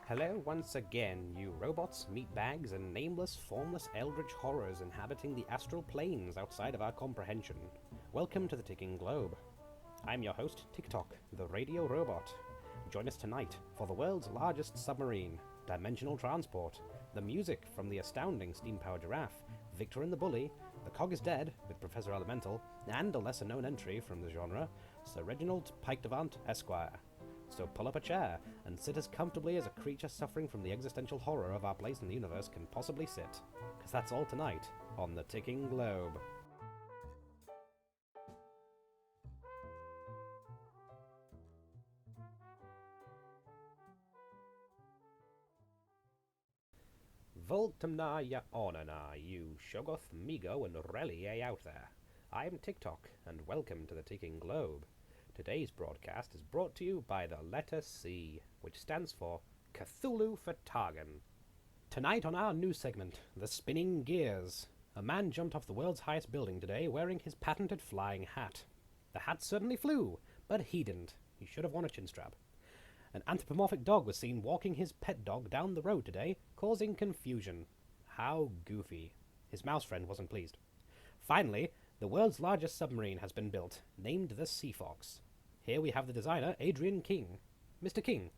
Hello once again, you robots, meatbags, and nameless, formless eldritch horrors inhabiting the astral planes outside of our comprehension. Welcome to the Ticking Globe. I'm your host, Tock, the radio robot. Join us tonight for the world's largest submarine, dimensional transport, the music from the astounding steam-powered Giraffe, Victor and the Bully, The Cog is Dead with Professor Elemental, and a lesser-known entry from the genre, Sir Reginald Pikedevant, Esquire. So pull up a chair and sit as comfortably as a creature suffering from the existential horror of our place in the universe can possibly sit. Because that's all tonight on the Ticking Globe. Voltumna ya onana, you Shoggoth, Migo, and Relie out there. I'm TikTok, and welcome to the Ticking Globe. Today's broadcast is brought to you by the letter C, which stands for Cthulhu for Targan. Tonight on our news segment, The Spinning Gears. A man jumped off the world's highest building today wearing his patented flying hat. The hat certainly flew, but he didn't. He should have worn a chin strap. An anthropomorphic dog was seen walking his pet dog down the road today, causing confusion. How goofy. His mouse friend wasn't pleased. Finally, the world's largest submarine has been built, named the Sea Fox. Here we have the designer, Adrian King. Mr. King,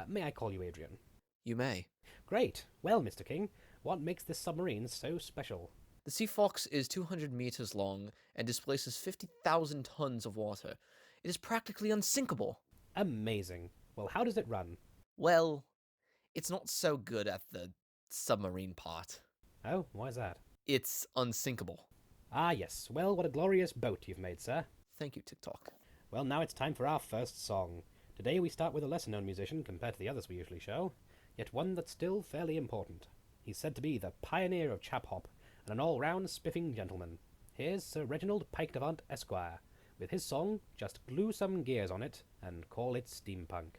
may I call you Adrian? You may. Great. Well, Mr. King, what makes this submarine so special? The Sea Fox is 200 meters long and displaces 50,000 tons of water. It is practically unsinkable. Amazing. Well, how does it run? Well, it's not so good at the submarine part. Oh, why is that? It's unsinkable. Ah, yes. Well, what a glorious boat you've made, sir. Thank you, TikTok. Well, now it's time for our first song. Today we start with a lesser-known musician compared to the others we usually show, yet one that's still fairly important. He's said to be the pioneer of chap hop and an all-round spiffing gentleman. Here's Sir Reginald Pikedevant, Esquire, with his song Just Glue Some Gears on It and Call It Steampunk.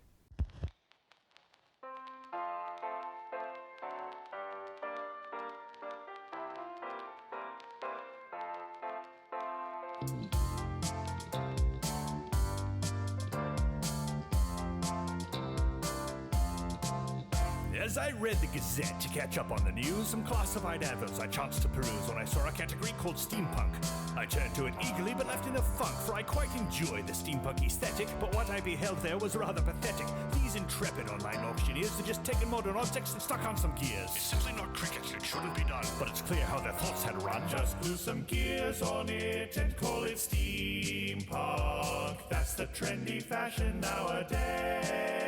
As I read the Gazette to catch up on the news, some classified adverts I chanced to peruse when I saw a category called Steampunk. I turned to it eagerly but left in a funk, for I quite enjoy the steampunk aesthetic, but what I beheld there was rather pathetic. These intrepid online auctioneers are just taking modern objects and stuck on some gears. It's simply not cricket, it shouldn't be done, but it's clear how their thoughts had run. Just glue some gears on it and call it steampunk. That's the trendy fashion nowadays.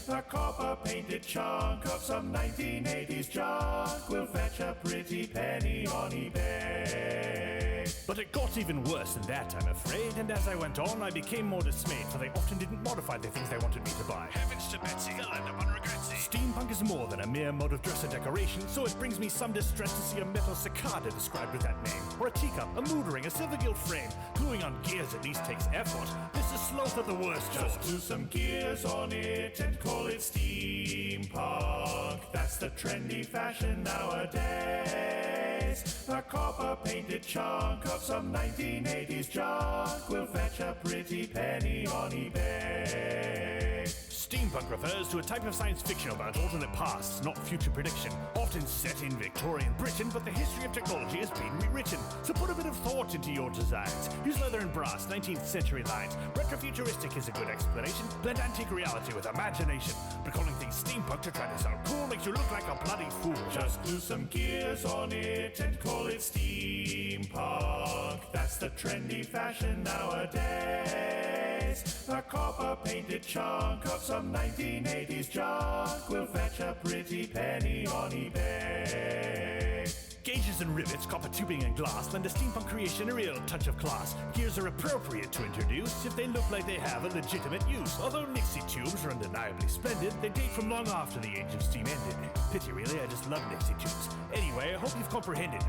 A copper-painted chunk of some 1980s junk will fetch a pretty penny on eBay. But it got even worse than that, I'm afraid, and as I went on, I became more dismayed, for they often didn't modify the things they wanted me to buy. Heavens to Betsy, they'll end up on regretsy. Steampunk is more than a mere mode of dress and decoration, so it brings me some distress to see a metal cicada described with that name, or a teacup, a mood ring, a silver gilt frame. Gluing on gears at least takes effort. This is sloth of the worst sort. Just glue some gears on it and call it steampunk. That's the trendy fashion nowadays. A copper-painted chunk of some 1980s junk will fetch a pretty penny on eBay. Steampunk refers to a type of science fiction about alternate pasts, not future prediction. Often set in Victorian Britain, but the history of technology has been rewritten. So put a bit of thought into your designs. Use leather and brass, 19th century lines. Retrofuturistic is a good explanation. Blend antique reality with imagination. But calling things steampunk to try to sound cool makes you look like a bloody fool. Just glue some gears on it and call it steampunk. That's the trendy fashion nowadays. A copper-painted chunk of some 1980s junk will fetch a pretty penny on eBay. Gauges and rivets, copper tubing and glass lend a steampunk creation a real touch of class. Gears are appropriate to introduce if they look like they have a legitimate use. Although Nixie tubes are undeniably splendid, they date from long after the age of steam ended. Pity really, I just love Nixie tubes. Anyway, I hope you've comprehended.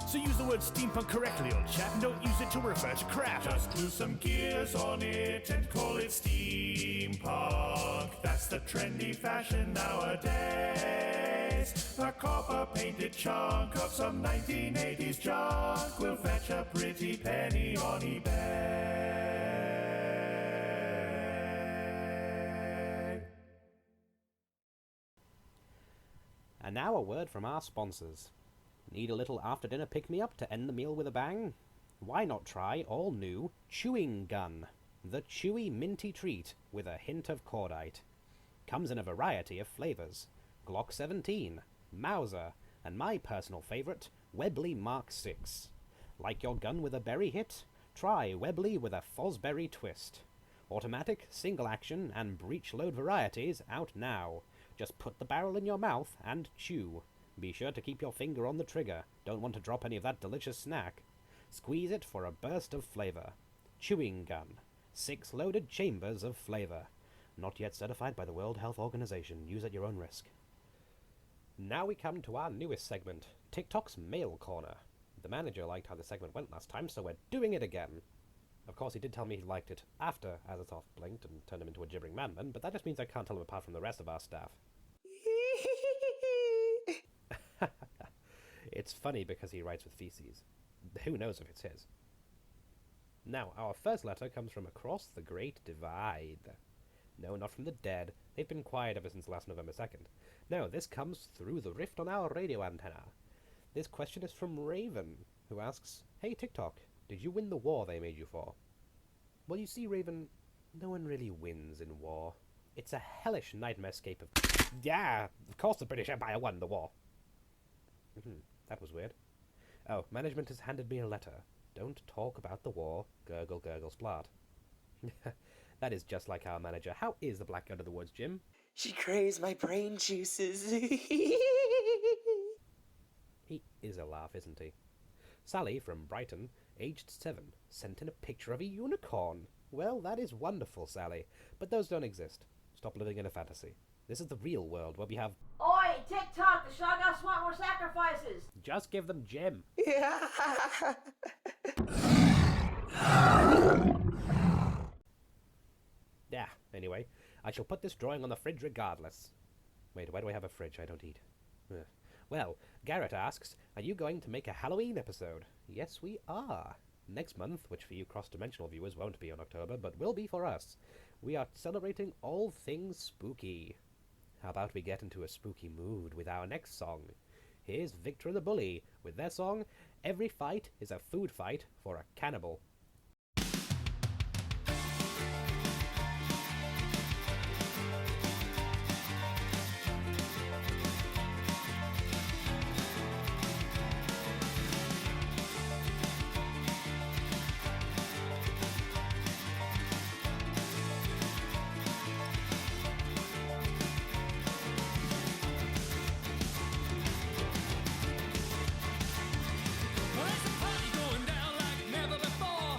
So use the word steampunk correctly, old chap, and don't use it to refer to crap. Just glue some gears on it and call it steampunk. That's the trendy fashion nowadays. A copper-painted chunk of some 1980s junk will fetch a pretty penny on eBay. And now a word from our sponsors. Need a little after-dinner pick-me-up to end the meal with a bang? Why not try all-new Chewing Gun, the chewy minty treat with a hint of cordite. Comes in a variety of flavors. Glock 17, Mauser, and my personal favorite, Webley Mark 6. Like your gun with a berry hit? Try Webley with a Fosberry twist. Automatic, single action, and breech load varieties out now. Just put the barrel in your mouth and chew. Be sure to keep your finger on the trigger. Don't want to drop any of that delicious snack. Squeeze it for a burst of flavor. Chewing Gun. 6 loaded chambers of flavor. Not yet certified by the World Health Organization. Use at your own risk. Now we come to our newest segment, TikTok's Mail Corner. The manager liked how the segment went last time, so we're doing it again. Of course, he did tell me he liked it after Azathoth blinked and turned him into a gibbering madman, but that just means I can't tell him apart from the rest of our staff. It's funny because he writes with feces. Who knows if it's his? Now, our first letter comes from across the Great Divide. No, not from the dead. They've been quiet ever since last November 2nd. No, this comes through the rift on our radio antenna. This question is from Raven, who asks, "Hey TikTok, did you win the war they made you for?" Well, you see, Raven, no one really wins in war. It's a hellish nightmarescape of... Yeah, of course the British Empire won the war. That was weird. Oh, management has handed me a letter. Don't talk about the war. Gurgle, gurgle, splart. That is just like our manager. How is the Black Girl of the Woods, Jim? She craves my brain juices. He is a laugh, isn't he? Sally from Brighton, aged 7, sent in a picture of a unicorn. Well, that is wonderful, Sally. But those don't exist. Stop living in a fantasy. This is the real world where we have... Oi, TikTok, the Shoggoths want more sacrifices! Just give them Jim. Yeah. Yeah, anyway, I shall put this drawing on the fridge regardless. Wait, why do I have a fridge? I don't eat. Ugh. Well, Garrett asks, are you going to make a Halloween episode? Yes, we are. Next month, which for you cross-dimensional viewers won't be in October, but will be for us, we are celebrating all things spooky. How about we get into a spooky mood with our next song? Here's Victor and the Bully with their song, Every Fight is a Food Fight for a Cannibal. Well, there's a party going down like never before.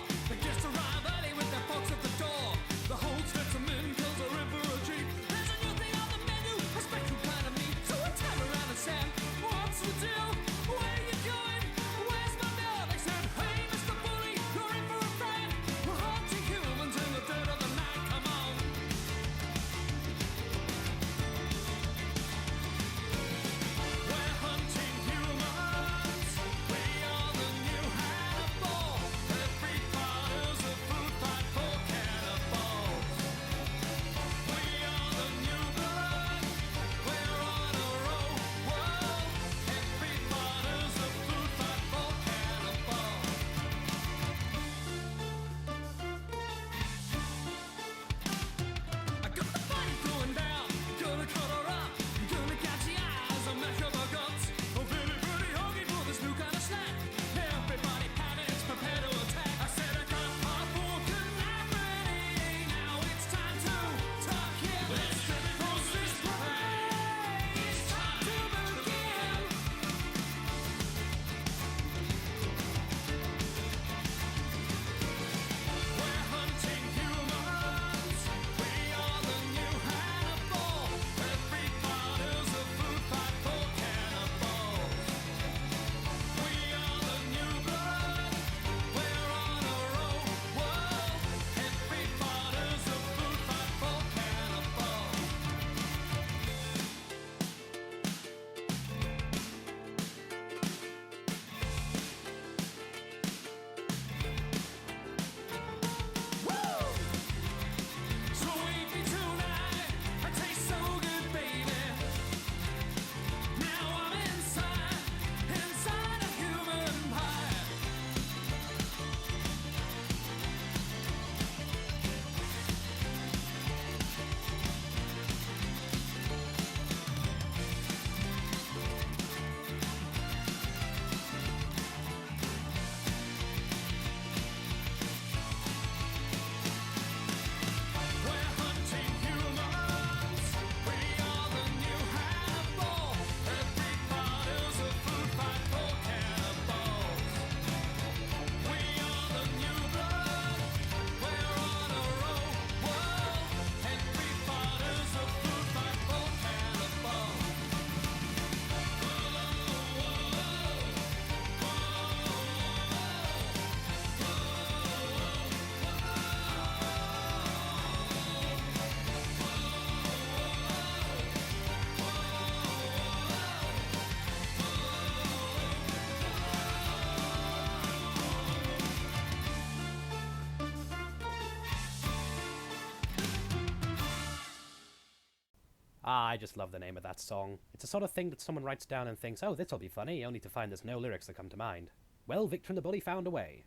Ah, I just love the name of that song. It's the sort of thing that someone writes down and thinks, oh, this'll be funny, only to find there's no lyrics that come to mind. Well, Victor and the Bully found a way.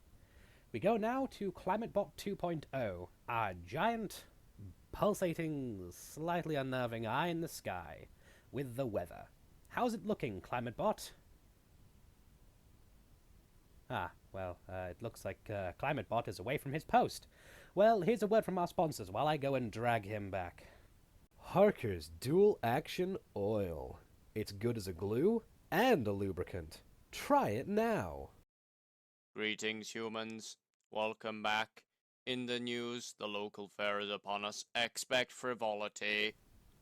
We go now to ClimateBot 2.0, a giant, pulsating, slightly unnerving eye in the sky, with the weather. How's it looking, ClimateBot? Ah, well, it looks like ClimateBot is away from his post. Well, here's a word from our sponsors while I go and drag him back. Harker's Dual Action Oil. It's good as a glue and a lubricant. Try it now. Greetings, humans. Welcome back. In the news, the local fair is upon us. Expect frivolity.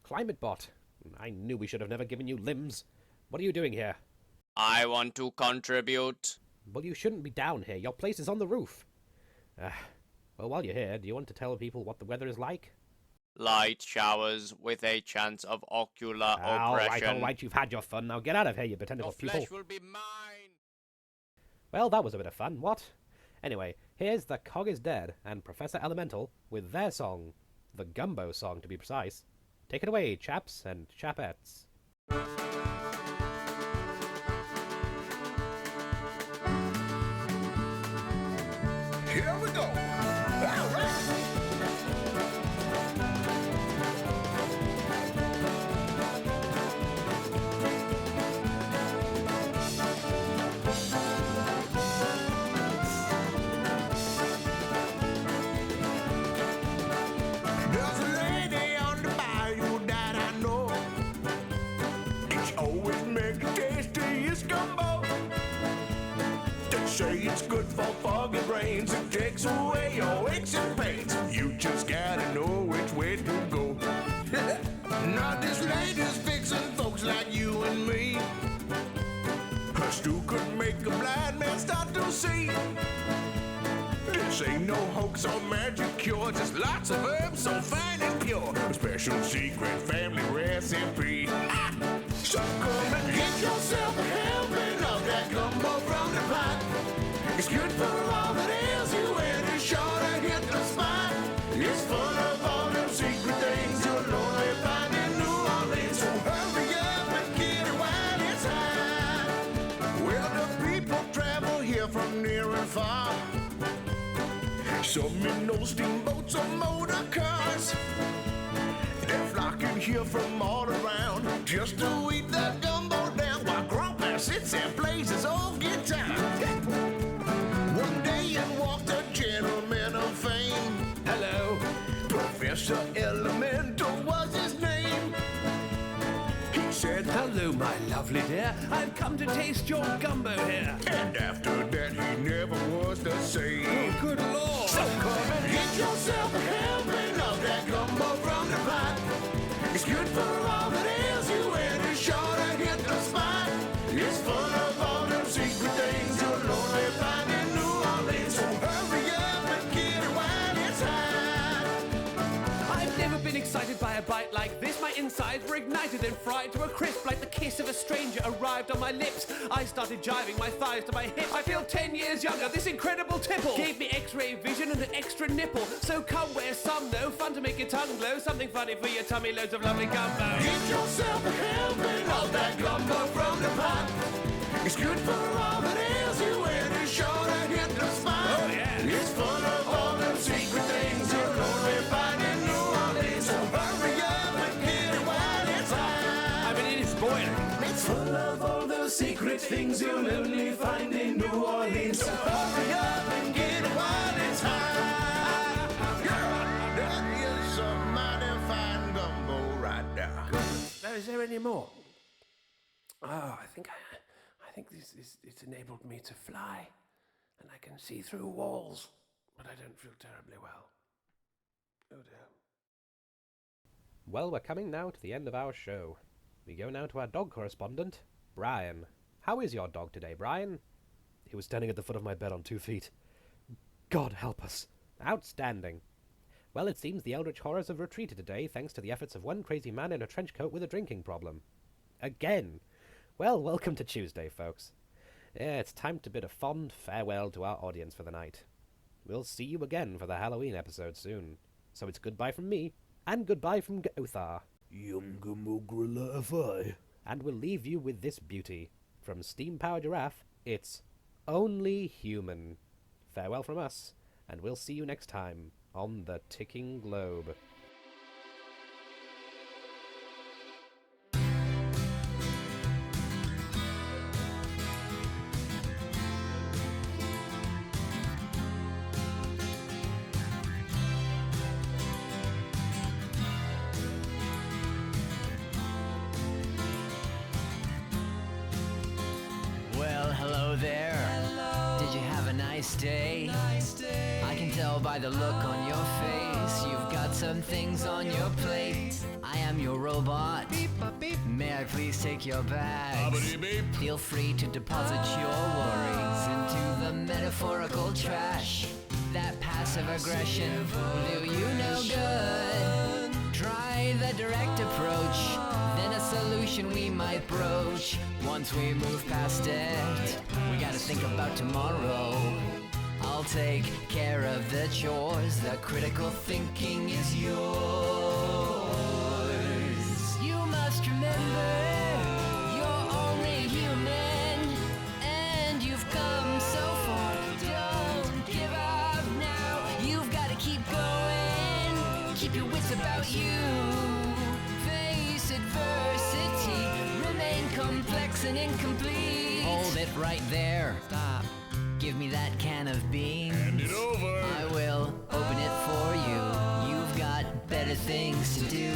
ClimateBot. I knew we should have never given you limbs. What are you doing here? I want to contribute. Well, you shouldn't be down here. Your place is on the roof. Well, while you're here, do you want to tell people what the weather is like? Light showers with a chance of ocular oppression. All right, you've had your fun. Now get out of here, you pretendable Your pupil. flesh will be mine. Well, that was a bit of fun, what? Anyway, here's The Cog is Dead and Professor Elemental with their song. The Gumbo song, to be precise. Take it away, chaps and chapettes. Here we go. All right. There's a lady on the bayou that I know. It's always make the tastiest gumbo. They say it's good for foggy brains. It takes away your aches and pains. You just gotta know which way to go. Now this lady's fixing folks like you and me. Her stew could make a blind man start to see. This ain't no hoax or magic cure, just lots of herbs so fine and pure. A special secret family recipe. So come and get yourself a helping of that gumbo from the pot. It's good for all that ails you and it's sure to hit the spot. It's full of all them secret things you'll only find in New Orleans. So hurry up and get it while it's hot. Well, the people travel here from near and far. Some in no steamboats or motor cars. They're flocking here from all around just to eat that gumbo down while Grandpa sits and plays his old guitar. One day in walked a gentleman of fame. Hello. Professor Elemental was his name. He said, Hello, my lovely dear. I've come to taste your gumbo here. and after that he never was the same. Good Lord. So come and get yourself a helping of that gumbo from the pot. It's good for all that ails you and it's sure to hit the spot. It's full of all them secret things you'll only find in New Orleans. So hurry up and get it while it's hot. I've never been excited by a bite like this. My insides were ignited and fried to a crisp like the kiss of a stranger arrived on my lips. I started jiving my thighs to my hips. I feel 10 years younger. This incredible tipple gave me x-ray vision and an extra nipple. So come wear some, no fun to make your tongue glow. Something funny for your tummy, loads of lovely gumbo. Get yourself a helping of that gumbo from the pot. It's good for all that ails you and it's sure to hit the spot. Oh, yeah. It's full of all them secret things you'll only find in New Orleans. So hurry up and get it while it's hot. I mean, it is boiling. It's full of all those secret things you'll only find in New Orleans. So hurry up and get it while it's hot. That is a mighty fine gumbo right there. Now, is there any more? Oh, I think it's enabled me to fly, and I can see through walls, but I don't feel terribly well. Oh dear. Well, we're coming now to the end of our show. We go now to our dog correspondent, Brian. How is your dog today, Brian? He was standing at the foot of my bed on 2 feet. God help us. Outstanding. Well, it seems the Eldritch horrors have retreated today, thanks to the efforts of one crazy man in a trench coat with a drinking problem. Again. Well, welcome to Tuesday, folks. Yeah, it's time to bid a fond farewell to our audience for the night. We'll see you again for the Halloween episode soon. So it's goodbye from me, and goodbye from Gothar. And we'll leave you with this beauty. From Steam-Powered Giraffe, it's Only Human. Farewell from us, and we'll see you next time on the Ticking Globe. Well, hello there. Did you have a nice day? I can tell by the look on your face. You've got some things on your plate. I am your robot. May I please take your bags? Feel free to deposit your worries into the metaphorical trash. That passive aggression will do you no good. Try the direct approach, then a solution we might broach. Once we move past it, we gotta think about tomorrow. I'll take care of the chores, the critical thinking is yours. You must remember, you're only human, and you've come so far. Don't give up now, you've gotta keep going. Keep your wits about you. Face adversity, remain complex and incomplete. Hold it right there. Stop. Give me that can of beans. Hand it over. I will open it for you. You've got better things to do.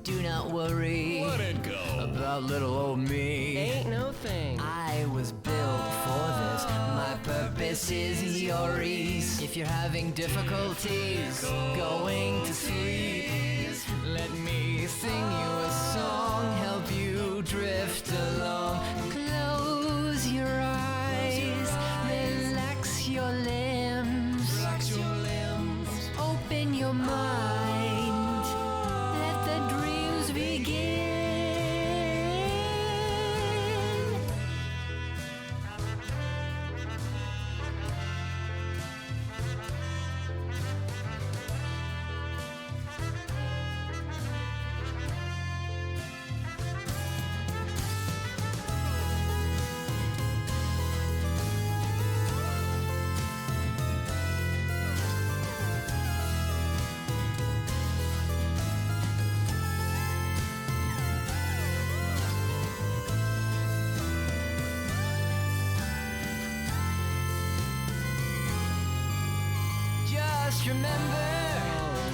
Do not worry Let it go. about little old me. Ain't no thing. I was built for this. My purpose is your ease. If you're having difficulties going to sleep, let me sing you a song, help you drift along. Close your eyes, relax your limbs, open your mind, let the dreams begin. Just remember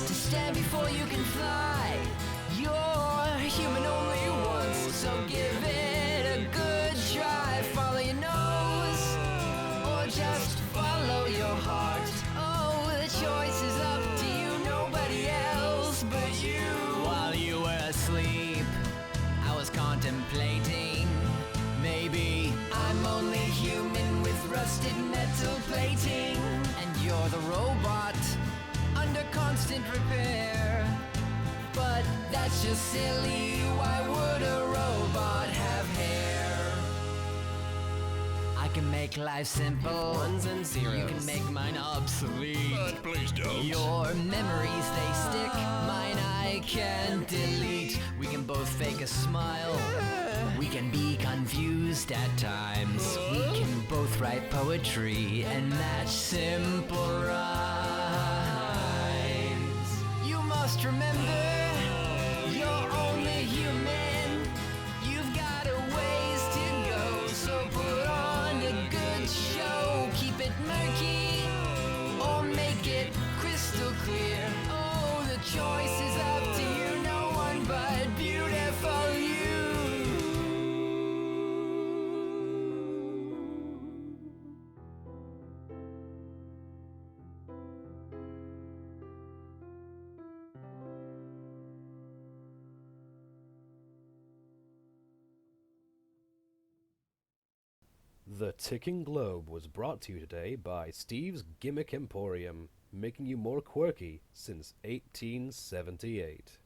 to stand before you can fly. You're human only once, so give it a good try. Follow your nose, or just follow your heart. Oh, the choice is up to you, nobody else but you. While you were asleep, I was contemplating. Maybe I'm only human with rusted metal plating, and you're the robot under constant repair. But that's just silly, why would a robot have hair? I can make life simple, ones and zeros. You can make mine obsolete. But please don't. Your memories, they stick, mine I can't delete. We can both fake a smile, we can be confused at times. We can both write poetry and match simple rhymes. You must remember, you're only human. You've got a ways to go, so put on a good show. Keep it murky, or make it crystal clear. Oh, the choice is up to you, no one but beautiful you. The Ticking Globe was brought to you today by Steve's Gimmick Emporium, making you more quirky since 1878.